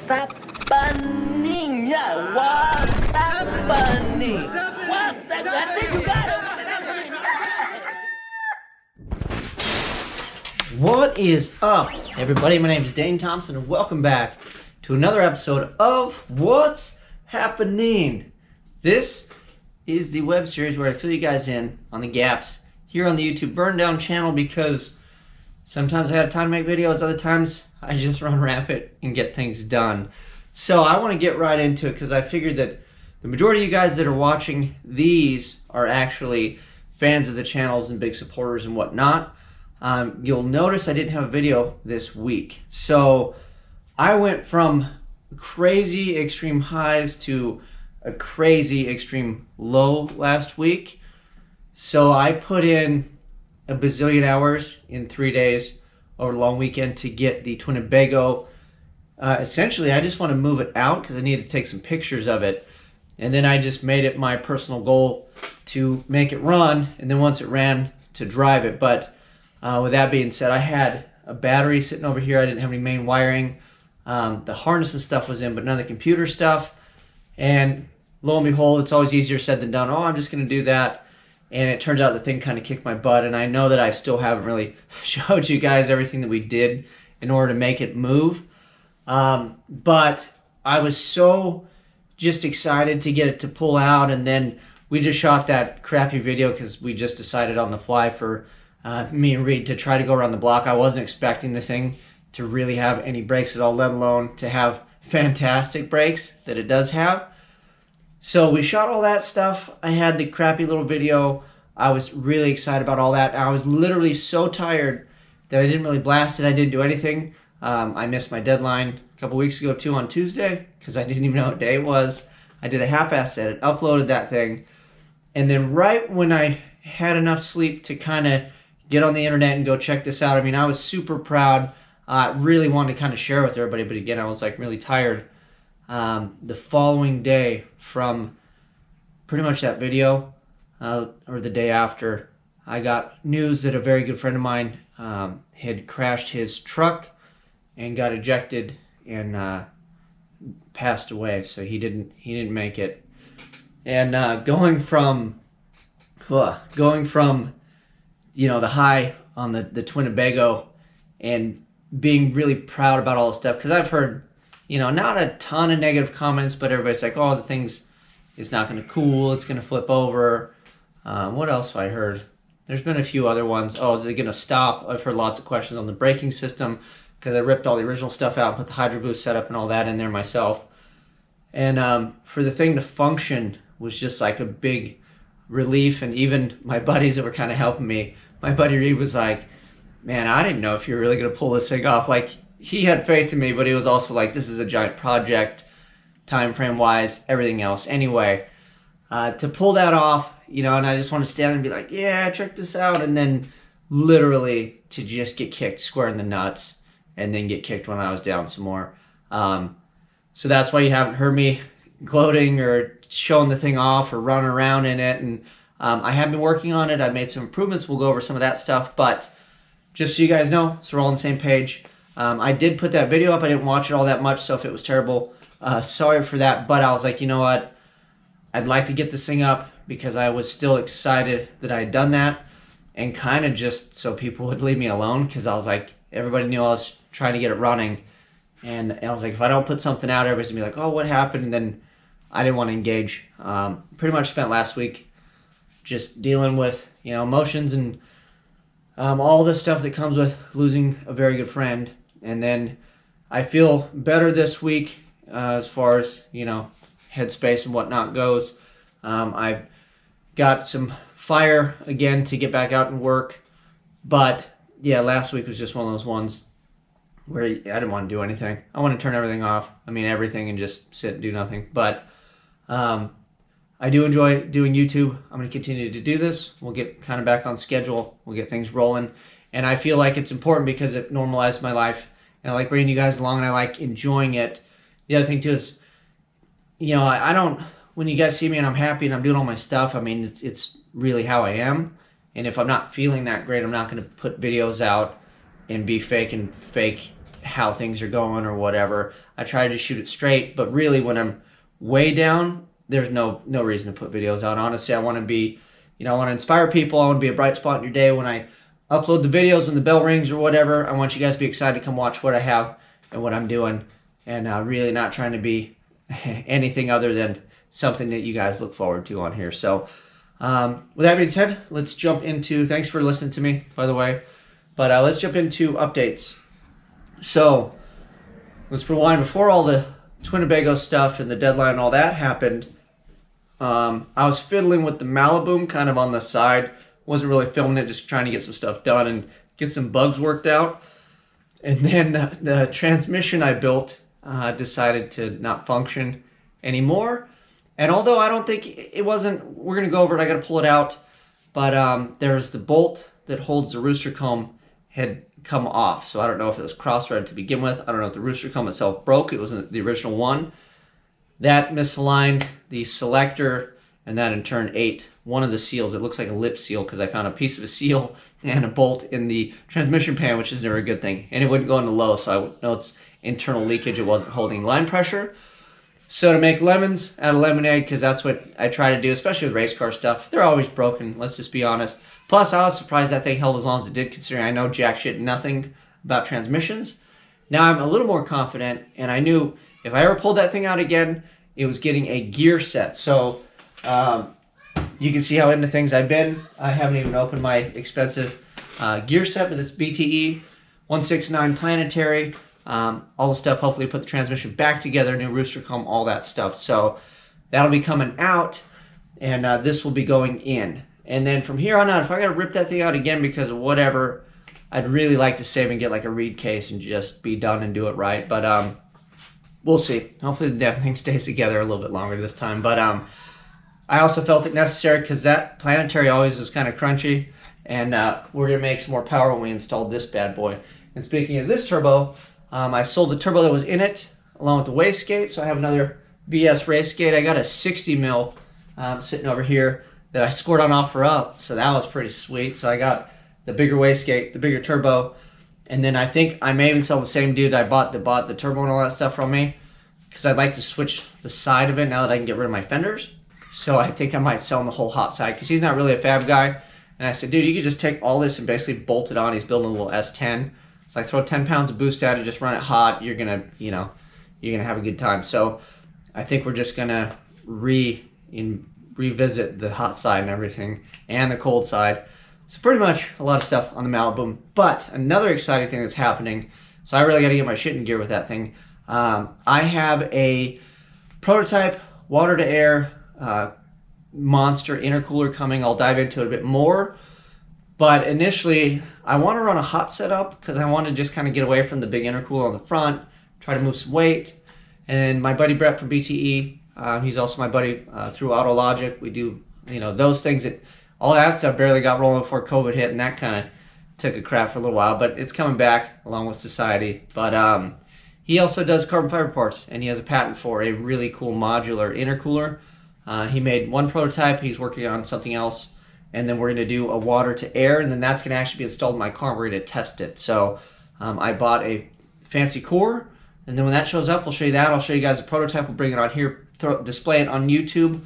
What's happening? Yeah, what's happening? What's that? That's it, you got it. What is up, everybody? My name is Dane Thompson, and welcome back to another episode of What's Happening. This is the web series where I fill you guys in on the gaps here on the YouTube BurnDown channel, because sometimes I have time to make videos, other times I just run rampant and get things done. So I want to get right into it because I figured that the majority of you guys that are watching these are actually fans of the channels and big supporters and whatnot. You'll notice I didn't have a video this week. So I went from crazy extreme highs to a crazy extreme low last week. So I put in a bazillion hours in 3 days over the long weekend to get the Winnebago. Essentially, I just want to move it out because I need to take some pictures of it. And then I just made it my personal goal to make it run, and then once it ran, to drive it. But with that being said, I had a battery sitting over here. I didn't have any main wiring. The harness and stuff was in, but none of the computer stuff. And lo and behold, it's always easier said than done. Oh, I'm just going to do that. And it turns out the thing kind of kicked my butt, and I know that I still haven't really showed you guys everything that we did in order to make it move. But I was so just excited to get it to pull out, and then we just shot that crappy video because we just decided on the fly for me and Reed to try to go around the block. I wasn't expecting the thing to really have any brakes at all, let alone to have fantastic brakes that it does have. So we shot all that stuff. I had the crappy little video. I was really excited about all that. I was literally so tired that I didn't really blast it. I didn't do anything. I missed my deadline a couple weeks ago too on Tuesday because I didn't even know what day it was. I did a half-ass edit, uploaded that thing, and then right when I had enough sleep to kind of get on the internet and go check this out, I mean, I was super proud. I really wanted to kind of share with everybody, but again, I was like really tired. The following day from pretty much that video, or the day after, I got news that a very good friend of mine had crashed his truck and got ejected and passed away. So he didn't make it. And going from you know, the high on the Winnebago and being really proud about all this stuff, because I've heard, you know, not a ton of negative comments, but everybody's like, oh, the thing's, it's not going to cool, it's going to flip over. What else have I heard? There's been a few other ones. Oh, is it going to stop? I've heard lots of questions on the braking system because I ripped all the original stuff out, put the Hydro Boost setup and all that in there myself. And for the thing to function was just like a big relief. And even my buddies that were kind of helping me, my buddy Reed was like, man, I didn't know if you were really going to pull this thing off. Like, he had faith in me, but he was also like, this is a giant project, time frame wise, everything else. Anyway, to pull that off, you know, and I just want to stand and be like, yeah, check this out. And then literally to just get kicked square in the nuts and then get kicked when I was down some more. So that's why you haven't heard me gloating or showing the thing off or running around in it. And I have been working on it. I've made some improvements. We'll go over some of that stuff. But just so you guys know, so we're all on the same page. I did put that video up. I didn't watch it all that much, so if it was terrible, sorry for that. But I was like, you know what? I'd like to get this thing up because I was still excited that I had done that, and kind of just so people would leave me alone, because I was like, everybody knew I was trying to get it running. And I was like, if I don't put something out, everybody's going to be like, oh, what happened? And then I didn't want to engage. Pretty much spent last week just dealing with, you know, emotions and all the stuff that comes with losing a very good friend. And then I feel better this week as far as, you know, headspace and whatnot goes. I've got some fire again to get back out and work. But yeah, last week was just one of those ones where I didn't want to do anything. I want to turn everything off. I mean, everything, and just sit and do nothing. But I do enjoy doing YouTube. I'm going to continue to do this. We'll get kind of back on schedule. We'll get things rolling. And I feel like it's important because it normalized my life. And I like bringing you guys along, and I like enjoying it. The other thing, too, is, you know, I don't, when you guys see me and I'm happy and I'm doing all my stuff, I mean, it's really how I am. And if I'm not feeling that great, I'm not going to put videos out and be fake and fake how things are going or whatever. I try to shoot it straight, but really when I'm way down, there's no reason to put videos out. Honestly, I want to be, I want to inspire people. I want to be a bright spot in your day. When I upload the videos, when the bell rings or whatever, I want you guys to be excited to come watch what I have and what I'm doing, and really not trying to be anything other than something that you guys look forward to on here. So with that being said, let's jump into, thanks for listening to me, by the way, but let's jump into updates. So let's rewind. Before all the Winnebago stuff and the deadline and all that happened, I was fiddling with the Malibu kind of on the side. Wasn't really filming it, just trying to get some stuff done and get some bugs worked out. And then the transmission I built decided to not function anymore. And although I don't think it wasn't, we're going to go over it, I got to pull it out. But there's the bolt that holds the rooster comb had come off. So I don't know if it was cross-threaded to begin with. I don't know if the rooster comb itself broke. It wasn't the original one. That misaligned the selector, and that in turn ate one of the seals. It looks like a lip seal because I found a piece of a seal and a bolt in the transmission pan, which is never a good thing. And it wouldn't go into low, so I know it's internal leakage. It wasn't holding line pressure. So to make lemons out of lemonade, because that's what I try to do, especially with race car stuff, they're always broken, let's just be honest. Plus, I was surprised that thing held as long as it did, considering I know jack shit nothing about transmissions. Now I'm a little more confident, and I knew if I ever pulled that thing out again, it was getting a gear set. So you can see how into things I've been. I haven't even opened my expensive gear set, but it's BTE 169 planetary. All the stuff, hopefully put the transmission back together, new rooster comb, all that stuff. So that'll be coming out, and this will be going in. And then from here on out, if I gotta rip that thing out again because of whatever, I'd really like to save and get like a reed case and just be done and do it right. But we'll see. Hopefully the damn thing stays together a little bit longer this time. But I also felt it necessary because that planetary always was kind of crunchy, and we're gonna make some more power when we installed this bad boy. And speaking of this turbo, I sold the turbo that was in it along with the wastegate, so I have another VS race gate. I got a 60 mil sitting over here that I scored on OfferUp, so that was pretty sweet. So I got the bigger wastegate, the bigger turbo, and then I think I may even sell the same dude I bought the turbo and all that stuff from me, because I'd like to switch the side of it now that I can get rid of my fenders. So I think I might sell him the whole hot side, because he's not really a fab guy. And I said, dude, you could just take all this and basically bolt it on. He's building a little S10. So I throw 10 pounds of boost at it, just run it hot. You're gonna have a good time. So I think we're just gonna revisit the hot side and everything, and the cold side. So pretty much a lot of stuff on the Malibu. But another exciting thing that's happening, so I really got to get my shit in gear with that thing. I have a prototype water to air monster intercooler coming. I'll dive into it a bit more. But initially, I want to run a hot setup because I want to just kind of get away from the big intercooler on the front, try to move some weight. And my buddy Brett from BTE, he's also my buddy through AutoLogic. We do, those things all that stuff barely got rolling before COVID hit, and that kind of took a crap for a little while, but it's coming back along with society. But he also does carbon fiber parts, and he has a patent for a really cool modular intercooler. He made one prototype. He's working on something else. And then we're going to do a water to air, and then that's going to actually be installed in my car, and we're going to test it. So I bought a fancy core, and then when that shows up, we'll show you that. I'll show you guys a prototype. We'll bring it on here, display it on YouTube.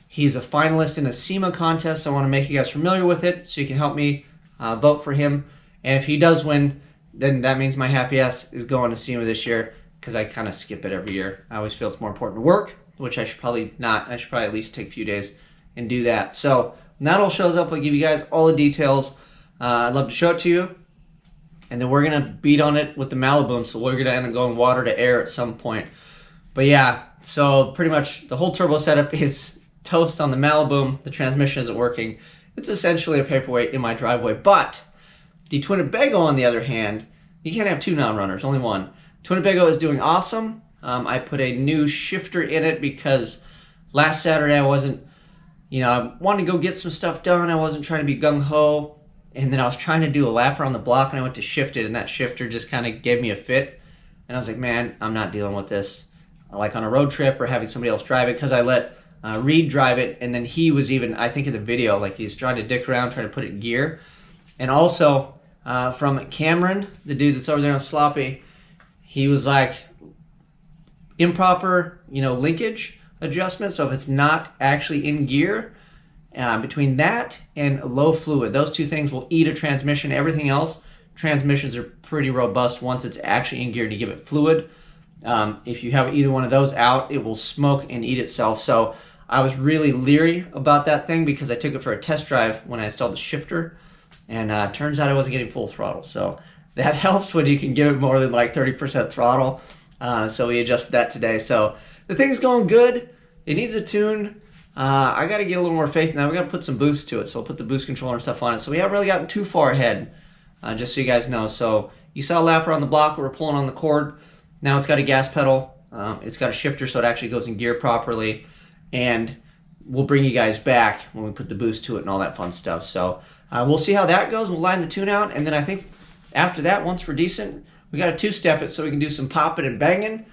He's a finalist in a SEMA contest, so I want to make you guys familiar with it so you can help me vote for him. And if he does win, then that means my happy ass is going to SEMA this year, because I kind of skip it every year. I always feel it's more important to work, which I should probably not. I should probably at least take a few days and do that. So when that all shows up, I'll give you guys all the details. I'd love to show it to you. And then we're going to beat on it with the Malibu, so we're going to end up going water to air at some point. But yeah, so pretty much the whole turbo setup is toast on the Malibu. The transmission isn't working. It's essentially a paperweight in my driveway. But the Winnebago, on the other hand, you can't have two non-runners, only one. Winnebago is doing awesome. I put a new shifter in it because last Saturday I wasn't, I wanted to go get some stuff done. I wasn't trying to be gung-ho. And then I was trying to do a lap around the block, and I went to shift it, and that shifter just kind of gave me a fit. And I was like, man, I'm not dealing with this. Like on a road trip or having somebody else drive it, because I let Reed drive it, and then he was even, I think in the video, like he's trying to dick around, trying to put it in gear. And also, from Cameron, the dude that's over there on Sloppy. He was like, improper, linkage adjustment. So if it's not actually in gear, between that and low fluid, those two things will eat a transmission. Everything else, transmissions are pretty robust once it's actually in gear and you give it fluid. If you have either one of those out, it will smoke and eat itself. So I was really leery about that thing because I took it for a test drive when I installed the shifter, and turns out I wasn't getting full throttle. So that helps when you can give it more than like 30% throttle. So we adjusted that today. So the thing's going good. It needs a tune. I got to get a little more faith now. We got to put some boost to it. So I'll put the boost controller and stuff on it. So we haven't really gotten too far ahead, just so you guys know. So you saw a lap around the block where we're pulling on the cord. Now it's got a gas pedal. It's got a shifter so it actually goes in gear properly. And we'll bring you guys back when we put the boost to it and all that fun stuff. So we'll see how that goes. We'll line the tune out. And then I think after that, once we're decent, we got to two-step it so we can do some popping and banging.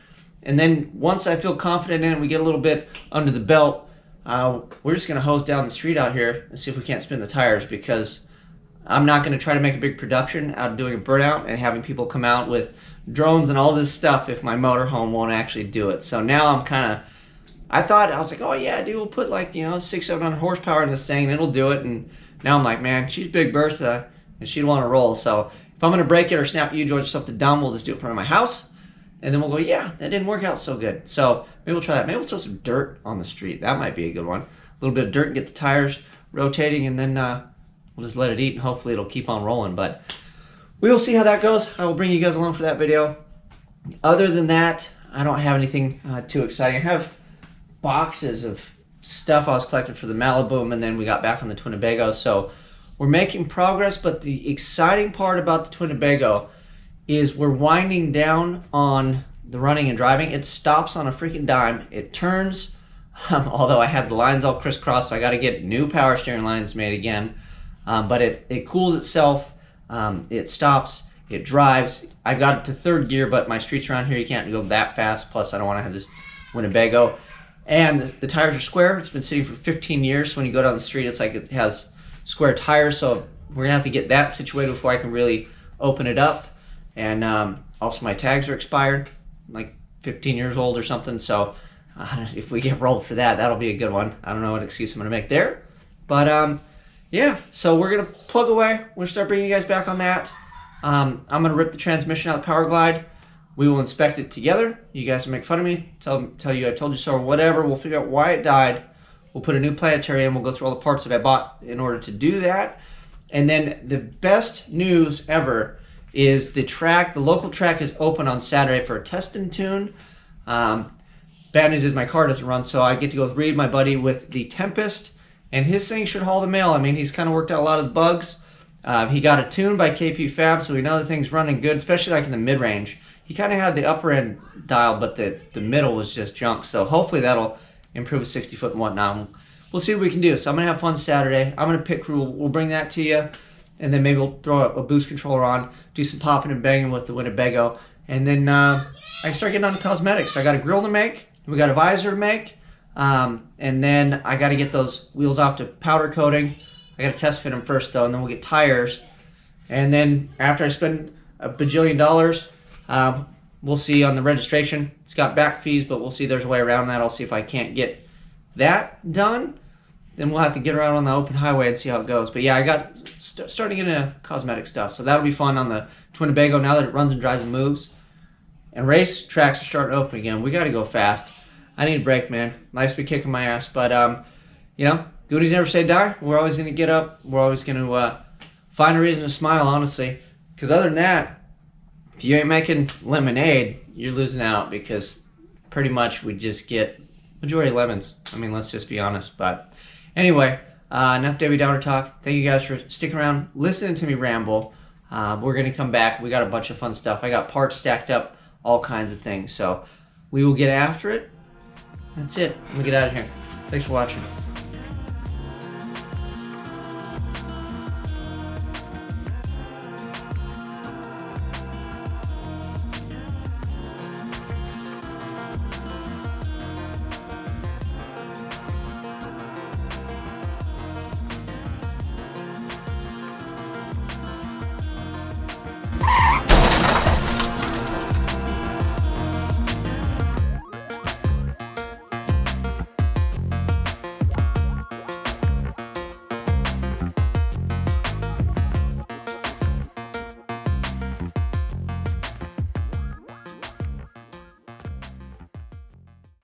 And then once I feel confident in it, we get a little bit under the belt, we're just going to hose down the street out here and see if we can't spin the tires, because I'm not going to try to make a big production out of doing a burnout and having people come out with drones and all this stuff if my motorhome won't actually do it. So now I'm kind of, I was like, oh yeah, dude, we'll put like, 600-700 horsepower in this thing and it'll do it. And now I'm like, man, she's Big Bertha and she'd want to roll. So if I'm going to break it or snap U-joint or something dumb, we'll just do it in front of my house. And then we'll go, yeah, that didn't work out so good. So maybe we'll try that. Maybe we'll throw some dirt on the street. That might be a good one. A little bit of dirt and get the tires rotating, and then we'll just let it eat, and hopefully it'll keep on rolling. But we will see how that goes. I will bring you guys along for that video. Other than that, I don't have anything too exciting. I have boxes of stuff I was collecting for the Malibu, and then we got back on the Twinnebago. So we're making progress, but the exciting part about the Twinnebago is we're winding down on the running and driving. It stops on a freaking dime. It turns, although I had the lines all crisscrossed, so I got to get new power steering lines made again. But it cools itself. It stops. It drives. I've got it to third gear, but my streets around here, you can't go that fast. Plus, I don't want to have this Winnebago. And the tires are square. It's been sitting for 15 years. So when you go down the street, it's like it has square tires. So we're going to have to get that situated before I can really open it up. And also my tags are expired, like 15 years old or something. So if we get rolled for that, that'll be a good one. I don't know what excuse I'm going to make there. But yeah, so we're going to plug away. We're going to start bringing you guys back on that. I'm going to rip the transmission out of the Power Glide. We will inspect it together. You guys will make fun of me, tell you I told you so or whatever. We'll figure out why it died. We'll put a new planetary in. We'll go through all the parts that I bought in order to do that. And then the best news ever is the local track is open on Saturday for a test and tune. Bad news is my car doesn't run, so I get to go with Reed, my buddy, with the Tempest, and his thing should haul the mail. I mean, he's kind of worked out a lot of the bugs. He got a tune by KP Fab, so we know the thing's running good, especially like in the mid-range. He kind of had the upper end dial, but the middle was just junk, so hopefully that'll improve a 60-foot and whatnot. We'll see what we can do. So I'm going to have fun Saturday. I'm going to pick crew. We'll bring that to you. And then maybe we'll throw a boost controller on, do some popping and banging with the Winnebago. And then I can start getting on the cosmetics. I got a grill to make. We got a visor to make. And then I got to get those wheels off to powder coating. I got to test fit them first, though, and then we'll get tires. And then after I spend a bajillion dollars, we'll see on the registration. It's got back fees, but we'll see there's a way around that. I'll see if I can't get that done. Then we'll have to get around on the open highway and see how it goes. But yeah, I got starting to get into cosmetic stuff. So that'll be fun on the Twinnebago now that it runs and drives and moves. And race tracks are starting to open again. We got to go fast. I need a break, man. Life's been kicking my ass. But, goodies never say die. We're always going to get up. We're always going to find a reason to smile, honestly. Because other than that, if you ain't making lemonade, you're losing out. Because pretty much we just get majority lemons. I mean, let's just be honest. But anyway, enough Debbie Downer talk. Thank you guys for sticking around, listening to me ramble. We're going to come back. We got a bunch of fun stuff. I got parts stacked up, all kinds of things. So we will get after it. That's it. I'm going to get out of here. Thanks for watching.